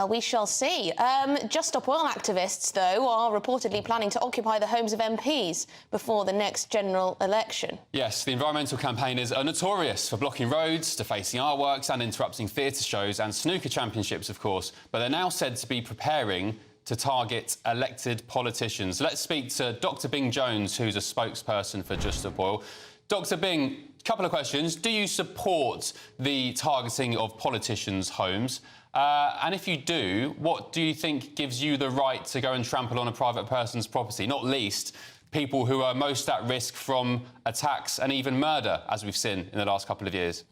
We shall see. Just Stop Oil activists, though, are reportedly planning to occupy the homes of MPs before the next general election. Yes, the environmental campaigners are notorious for blocking roads, defacing artworks and interrupting theatre shows and snooker championships, of course. But they're now said to be preparing to target elected politicians. Let's speak to Dr Bing Jones, who's a spokesperson for Just Stop Oil. Dr Bing, a couple of questions. Do you support the targeting of politicians' homes? And if you do, what do you think gives you the right to go and trample on a private person's property, not least people who are most at risk from attacks and even murder, as we've seen in the last couple of years?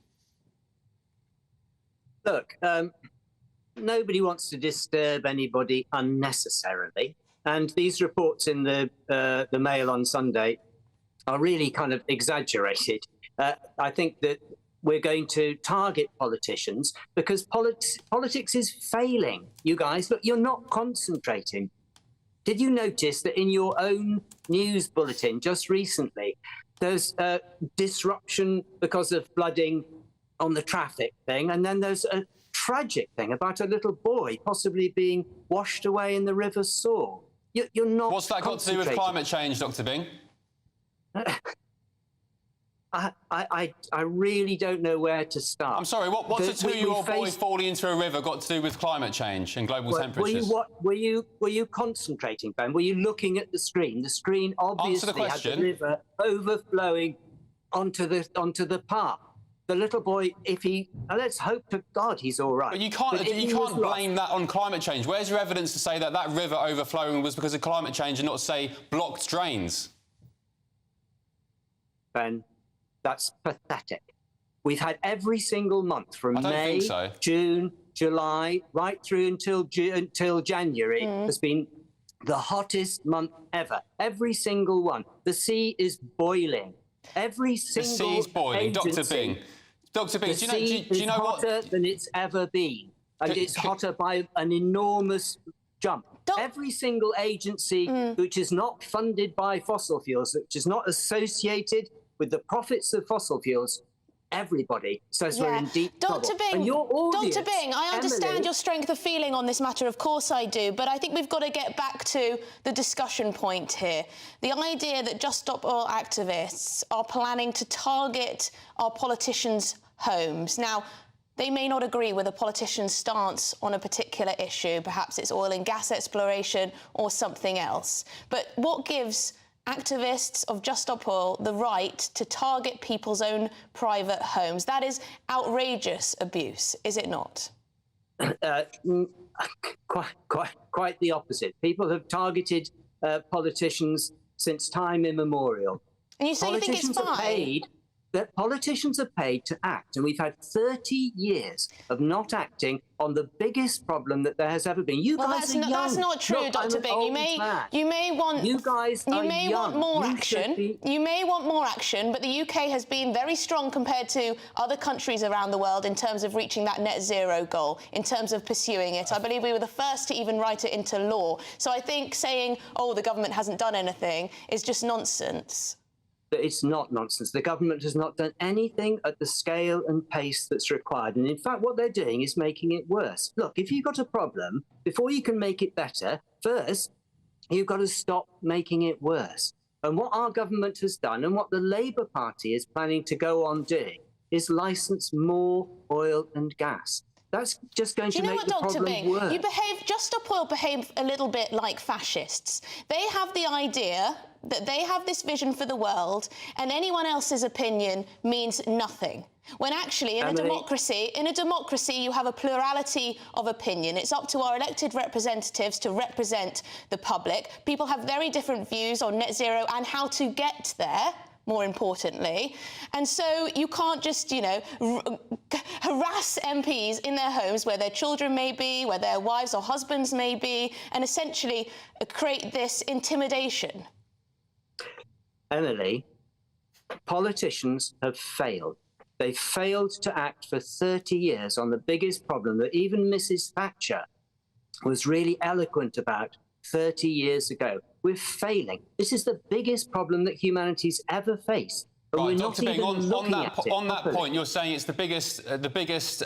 Look, nobody wants to disturb anybody unnecessarily, and these reports in the Mail on Sunday are really kind of exaggerated. I think that we're going to target politicians because politics is failing. You guys, look, you're not concentrating. Did you notice that in your own news bulletin just recently, there's disruption because of flooding on the traffic thing, and then there's a tragic thing about a little boy possibly being washed away in the River Soar. You're not. What's that got to do with climate change, Dr Bing? I really don't know where to start. I'm sorry, what's a two-year-old boy falling into a river got to do with climate change and global temperatures? Were you concentrating, Ben? Were you looking at the screen? The screen obviously had the river overflowing onto the park. The little boy, let's hope to God he's all right. But you can't blame that on climate change. Where's your evidence to say that that river overflowing was because of climate change and not, say, blocked drains? Ben, that's pathetic. We've had every single month from May, June, July, right through until January has been the hottest month ever. Every single one. The sea is boiling. Every single The sea's boiling. Dr Bing. Dr Bing, do you know what? Hotter than it's ever been. And it's hotter by an enormous jump. Every single agency which is not funded by fossil fuels, which is not associated with the profits of fossil fuels, everybody says we're in deep trouble. Dr Bing, and your audience, Dr Bing, I understand Emily, your strength of feeling on this matter, of course I do, but I think we've got to get back to the discussion point here. The idea that Just Stop Oil activists are planning to target our politicians' homes. Now, they may not agree with a politician's stance on a particular issue, perhaps it's oil and gas exploration or something else, but what gives activists of Just Stop Oil the right to target people's own private homes? That is outrageous abuse, is it not? Quite the opposite. People have targeted politicians since time immemorial. And you say you think it's fine? Politicians are paid to act, and we've had 30 years of not acting on the biggest problem that there has ever been. You guys are young. That's not true, Look, Dr Bing. You may want more action. You may want more action, but the UK has been very strong compared to other countries around the world in terms of reaching that net zero goal, in terms of pursuing it. I believe we were the first to even write it into law. So I think saying, oh, the government hasn't done anything is just nonsense. But it's not nonsense. The government has not done anything at the scale and pace that's required. And in fact, what they're doing is making it worse. Look, if you've got a problem, before you can make it better, first, you've got to stop making it worse. And what our government has done, and what the Labour Party is planning to go on doing, is license more oil and gas. That's just going to make the problem worse. Just Stop Oil behave a little bit like fascists. They have the idea that they have this vision for the world, and anyone else's opinion means nothing. When actually, in a democracy, you have a plurality of opinion. It's up to our elected representatives to represent the public. People have very different views on net zero and how to get there, more importantly. And so you can't just, harass MPs in their homes where their children may be, where their wives or husbands may be, and essentially create this intimidation. Emily, politicians have failed. They've failed to act for 30 years on the biggest problem that even Mrs. Thatcher was really eloquent about 30 years ago. We're failing. This is the biggest problem that humanity's ever faced. But we're not Dr. Bing, even looking at it on that properly. point, you're saying it's the biggest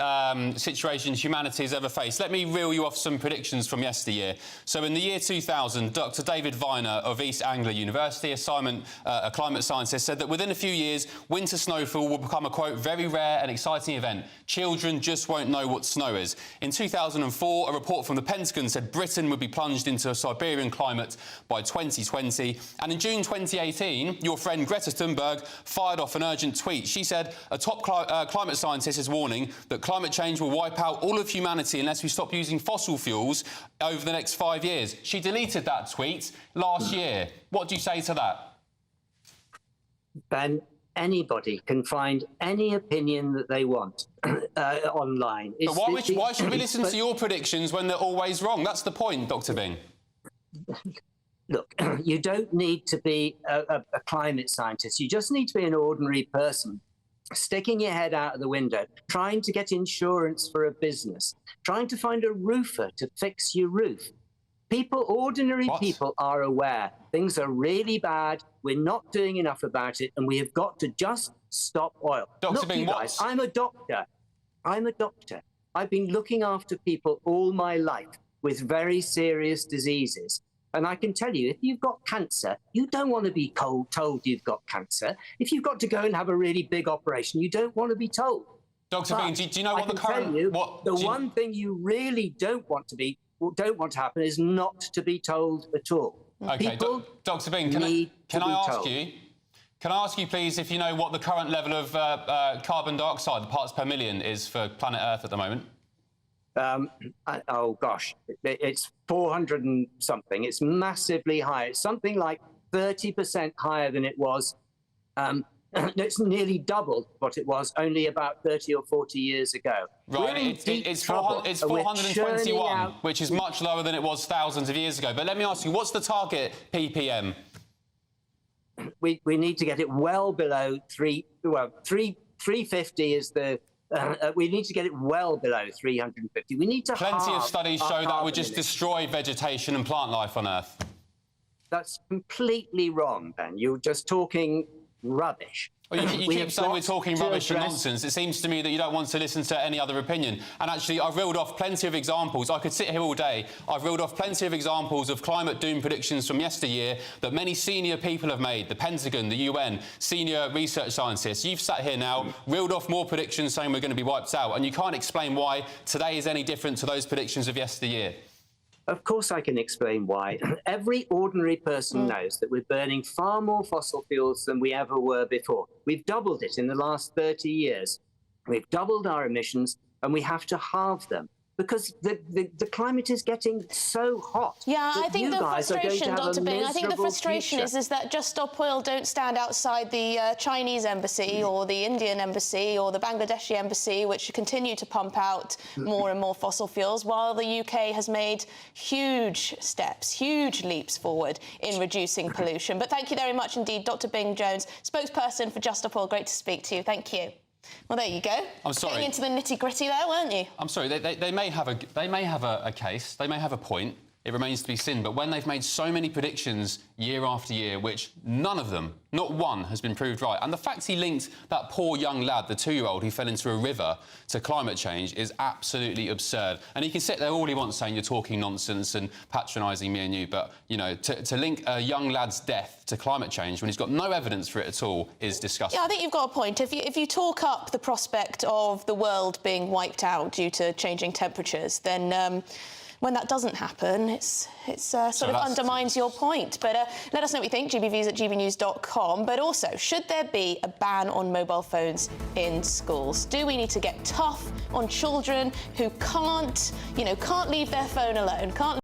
situation humanity has ever faced. Let me reel you off some predictions from yesteryear. So in the year 2000, Dr. David Viner of East Anglia University, a climate scientist, said that within a few years, winter snowfall will become a, quote, very rare and exciting event. Children just won't know what snow is. In 2004, a report from the Pentagon said Britain would be plunged into a Siberian climate by 2020. And in June 2018, your friend Greta Thunberg fired off an urgent tweet. She said a top climate scientist is warning that climate change will wipe out all of humanity unless we stop using fossil fuels over the next 5 years. She deleted that tweet last year. What do you say to that? Ben, anybody can find any opinion that they want online. But why should we listen to your predictions when they're always wrong? That's the point, Dr. Bing. Look, you don't need to be a climate scientist. You just need to be an ordinary person, sticking your head out of the window, trying to get insurance for a business, trying to find a roofer to fix your roof. Ordinary people are aware things are really bad. We're not doing enough about it, and we have got to just stop oil. Dr. Bing, guys, I'm a doctor. I've been looking after people all my life with very serious diseases. And I can tell you, if you've got cancer, you don't want to be told you've got cancer. If you've got to go and have a really big operation, you don't want to be told. Dr. Bing, do you know what the current... One thing you really don't want to happen is not to be told at all. OK, Dr. Bing, can I ask you, please, if you know what the current level of carbon dioxide, the parts per million, is for planet Earth at the moment? Oh gosh, it's 400 and something. It's massively high. It's something like 30% higher than it was. It's nearly double what it was only about 30 or 40 years ago. Right, it's 421, which is much lower than it was thousands of years ago. But let me ask you, what's the target ppm? We need to get it well below 350 is the... we need to get it well below 350. We need to Plenty of studies show that would just destroy vegetation and plant life on Earth. That's completely wrong, Ben. You're just talking rubbish. Well, you keep saying we're talking rubbish and nonsense. It seems to me that you don't want to listen to any other opinion. And actually, I've reeled off plenty of examples. I could sit here all day. I've reeled off plenty of examples of climate doom predictions from yesteryear that many senior people have made, the Pentagon, the UN, senior research scientists. You've sat here now, reeled off more predictions saying we're going to be wiped out, and you can't explain why today is any different to those predictions of yesteryear. Of course I can explain why. Every ordinary person knows that we're burning far more fossil fuels than we ever were before. We've doubled it in the last 30 years. We've doubled our emissions, and we have to halve them because the climate is getting so hot. Yeah, I think the frustration, Dr. Bing, I think the frustration is that Just Stop Oil don't stand outside the Chinese embassy or the Indian embassy or the Bangladeshi embassy, which continue to pump out more and more fossil fuels, while the UK has made huge steps, huge leaps forward in reducing pollution. But thank you very much indeed, Dr. Bing Jones, spokesperson for Just Stop Oil. Great to speak to you. Thank you. Well, there you go. I'm sorry. Getting into the nitty-gritty there, weren't you? I'm sorry. They may have a case. They may have a point. It remains to be seen. But when they've made so many predictions year after year, which none of them, not one, has been proved right, and the fact he linked that poor young lad, the 2-year-old who fell into a river, to climate change is absolutely absurd. And he can sit there all he wants saying you're talking nonsense and patronising me and you, but, you know, to link a young lad's death to climate change when he's got no evidence for it at all is disgusting. Yeah, I think you've got a point. If you talk up the prospect of the world being wiped out due to changing temperatures, then when that doesn't happen, it sort of undermines your point. But let us know what you think, gbviews@gbnews.com. But also, should there be a ban on mobile phones in schools? Do we need to get tough on children who can't leave their phone alone, can't